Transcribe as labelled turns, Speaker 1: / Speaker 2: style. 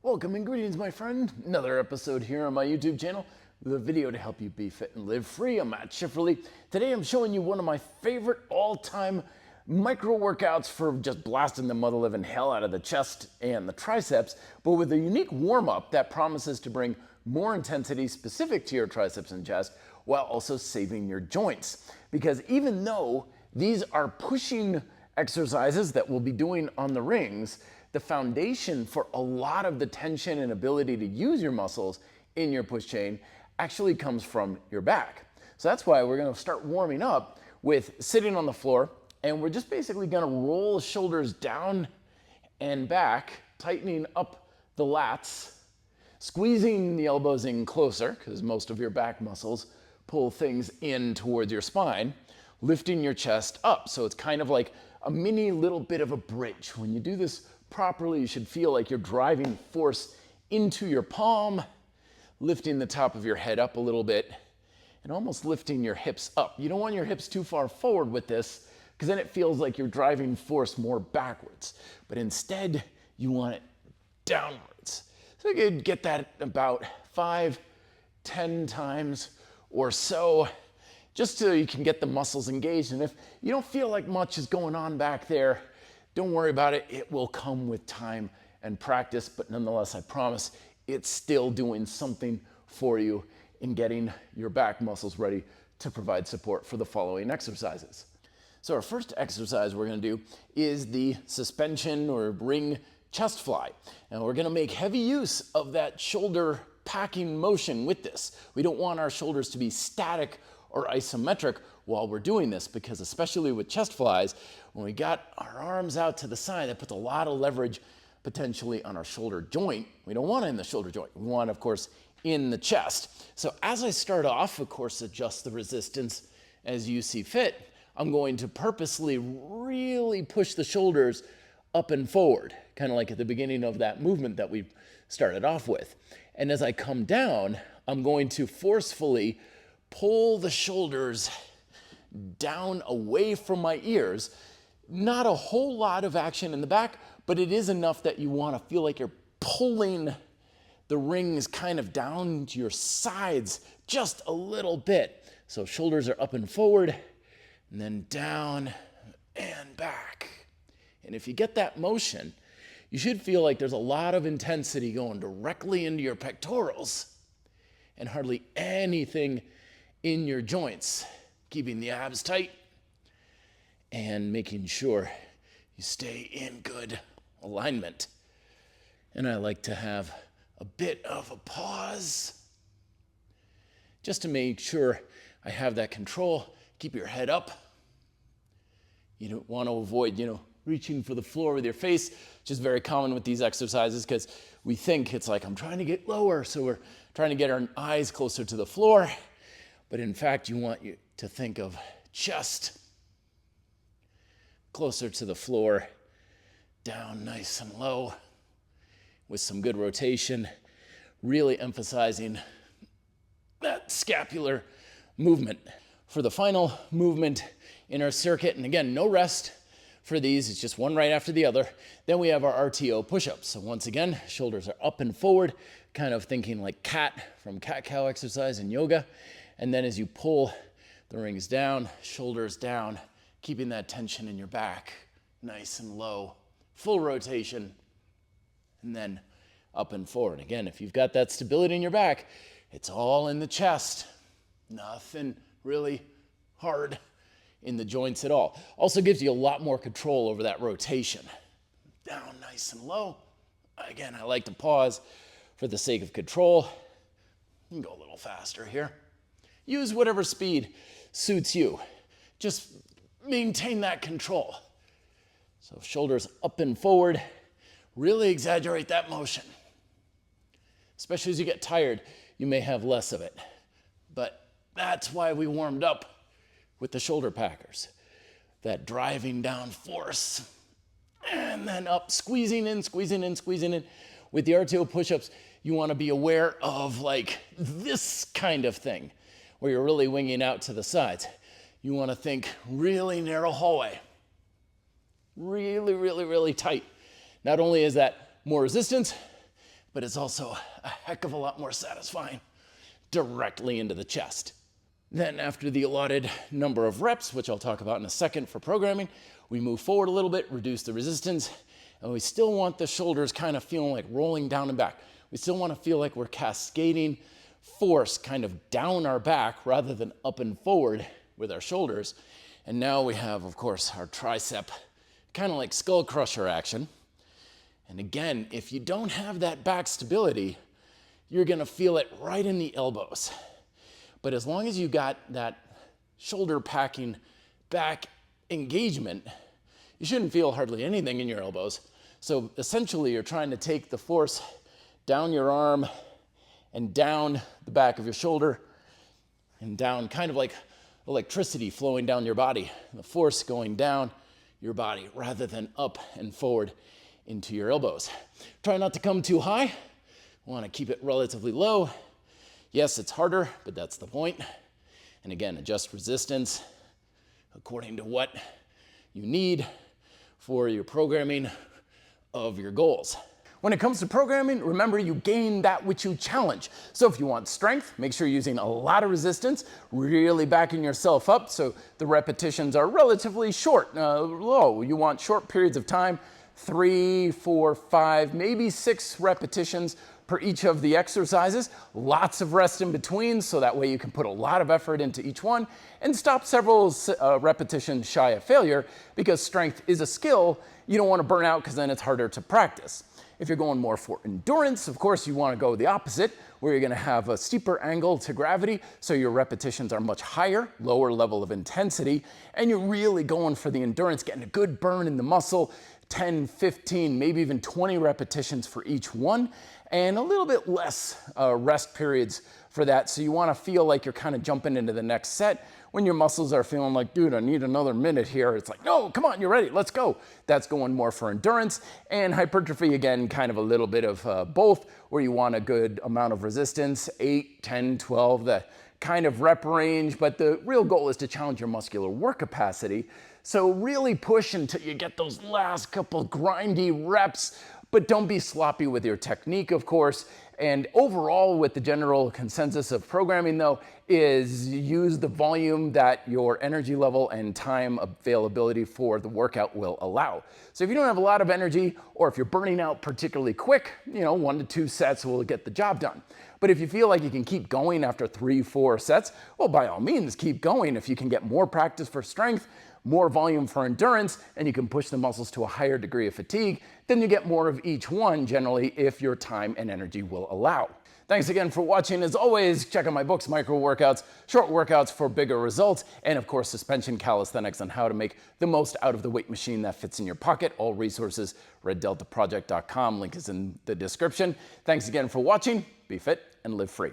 Speaker 1: Welcome and greetings, my friend. Another episode here on my YouTube channel with a video to help you be fit and live free. I'm Matt Schifferly. Today I'm showing you one of my favorite all-time micro workouts for just blasting the mother living hell out of the chest and the triceps, but with a unique warm-up that promises to bring more intensity specific to your triceps and chest while also saving your joints. Because even though these are pushing exercises that we'll be doing on the rings, the foundation for a lot of the tension and ability to use your muscles in your push chain actually comes from your back. So that's why we're gonna start warming up with sitting on the floor, and we're just basically gonna roll the shoulders down and back, tightening up the lats, squeezing the elbows in closer, because most of your back muscles pull things in towards your spine, lifting your chest up. So it's kind of like a mini little bit of a bridge. When you do this properly, you should feel like you're driving force into your palm, lifting the top of your head up a little bit, and almost lifting your hips up. You don't want your hips too far forward with this, because then it feels like you're driving force more backwards. But instead, you want it downwards. So you could get that about 5-10 times or so, just so you can get the muscles engaged. And if you don't feel like much is going on back there, don't worry about it. It will come with time and practice, but nonetheless, I promise it's still doing something for you in getting your back muscles ready to provide support for the following exercises. So our first exercise we're gonna do is the suspension or ring chest fly. And we're gonna make heavy use of that shoulder packing motion with this. We don't want our shoulders to be static or isometric while we're doing this, because especially with chest flies, when we got our arms out to the side, that puts a lot of leverage potentially on our shoulder joint. We don't want it in the shoulder joint. We want, of course, in the chest. So as I start off, of course, adjust the resistance as you see fit. I'm going to purposely really push the shoulders up and forward, kind of like at the beginning of that movement that we started off with. And as I come down, I'm going to forcefully pull the shoulders down away from my ears. Not a whole lot of action in the back, but it is enough that you want to feel like you're pulling the rings kind of down to your sides just a little bit. So shoulders are up and forward, and then down and back. And if you get that motion, you should feel like there's a lot of intensity going directly into your pectorals and hardly anything in your joints, keeping the abs tight and making sure you stay in good alignment. And I like to have a bit of a pause just to make sure I have that control. Keep your head up. You don't want to avoid, reaching for the floor with your face, which is very common with these exercises, because we think it's like, I'm trying to get lower, so we're trying to get our eyes closer to the floor. But in fact, you want you to think of chest closer to the floor, down nice and low with some good rotation, really emphasizing that scapular movement. For the final movement in our circuit, and again, no rest for these, it's just one right after the other, then we have our RTO push-ups. So once again, shoulders are up and forward, kind of thinking like cat from cat-cow exercise in yoga. And then as you pull the rings down, shoulders down, keeping that tension in your back, nice and low, full rotation, and then up and forward. Again, if you've got that stability in your back, it's all in the chest. Nothing really hard in the joints at all. Also gives you a lot more control over that rotation. Down nice and low. Again, I like to pause for the sake of control. You can go a little faster here. Use whatever speed suits you. Just maintain that control. So shoulders up and forward. Really exaggerate that motion. Especially as you get tired, you may have less of it. But that's why we warmed up with the shoulder packers. That driving down force. And then up, squeezing in, squeezing in, squeezing in. With the RTO push-ups, you want to be aware of like this kind of thing, where you're really winging out to the sides. You want to think really narrow hallway. Really, really, really tight. Not only is that more resistance, but it's also a heck of a lot more satisfying directly into the chest. Then after the allotted number of reps, which I'll talk about in a second for programming, we move forward a little bit, reduce the resistance, and we still want the shoulders kind of feeling like rolling down and back. We still want to feel like we're cascading force kind of down our back rather than up and forward with our shoulders. And now we have, of course, our tricep, kind of like skull crusher action. And again, if you don't have that back stability, you're gonna feel it right in the elbows. But as long as you got that shoulder packing back engagement, you shouldn't feel hardly anything in your elbows. So essentially you're trying to take the force down your arm and down the back of your shoulder and down, kind of like electricity flowing down your body, the force going down your body rather than up and forward into your elbows. Try not to come too high. Want to keep it relatively low. Yes, it's harder, but that's the point. And again, adjust resistance according to what you need for your programming of your goals. When it comes to programming, remember you gain that which you challenge. So if you want strength, make sure you're using a lot of resistance, really backing yourself up so the repetitions are relatively short, low. You want short periods of time, 3, 4, 5, maybe 6 repetitions per each of the exercises, lots of rest in between, so that way you can put a lot of effort into each one and stop several repetitions shy of failure, because strength is a skill. You don't want to burn out because then it's harder to practice. If you're going more for endurance, of course, you want to go the opposite, where you're going to have a steeper angle to gravity, so your repetitions are much higher, lower level of intensity, and you're really going for the endurance, getting a good burn in the muscle, 10, 15, maybe even 20 repetitions for each one, and a little bit less rest periods for that. So you want to feel like you're kind of jumping into the next set. When your muscles are feeling like, dude, I need another minute here, it's like, no, come on, you're ready, let's go. That's going more for endurance. And hypertrophy, again, kind of a little bit of both, where you want a good amount of resistance, 8, 10, 12, the kind of rep range, but the real goal is to challenge your muscular work capacity. So really push until you get those last couple grindy reps, but don't be sloppy with your technique, of course. And overall, with the general consensus of programming, though, is use the volume that your energy level and time availability for the workout will allow. So if you don't have a lot of energy, or if you're burning out particularly quick, 1 to 2 sets will get the job done. But if you feel like you can keep going after 3, 4 sets, well, by all means, keep going. If you can get more practice for strength, more volume for endurance, and you can push the muscles to a higher degree of fatigue, then you get more of each one generally if your time and energy will allow. Thanks again for watching. As always, check out my books, Micro Workouts, Short Workouts for Bigger Results, and of course, Suspension Calisthenics on how to make the most out of the weight machine that fits in your pocket. All resources, reddeltaproject.com. Link is in the description. Thanks again for watching. Be fit and live free.